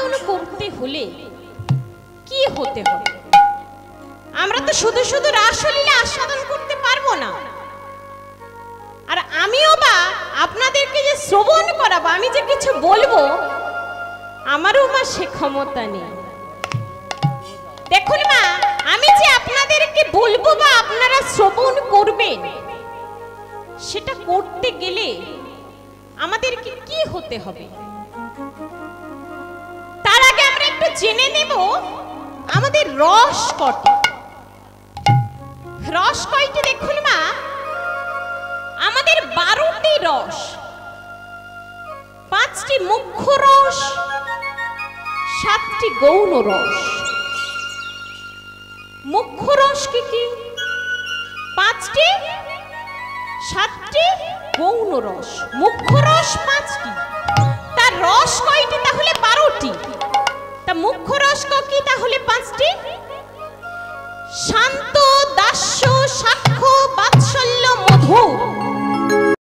আস্বাদন করতে হলে কি হতে হবে? আমরা তো শুধু শুধু রাসলীলা আস্বাদন করতে পারবো না। আর আমিও বা আপনাদেরকে যে শ্রবণ করাবো, আমি যে কিছু বলবো, আমারও মা সে ক্ষমতা নেই। দেখুন মা, আমি যে আপনাদেরকে বলবো বা আপনারা শ্রবণ করবেন, সেটা করতে গেলে আমাদেরকে কি হতে হবে? তার আগে আমরা একটু জেনে নেব আমাদের রস কটি। রস কয়টি দেখুন মা, আমাদের 12টি রস, 5টি মুখ্য রস, 7টি গৌণ রস। মুখ্য রস কি কি? 5টি, 7টি গৌণ রস। মুখ্য রস 5টি, তার রস কয়টি? তাহলে 12টি। তা মুখ্য রস কি? তাহলে 5টি। শান্ত, দাস্য, সাক্ষ্য, বাৎসল্য, মধুর।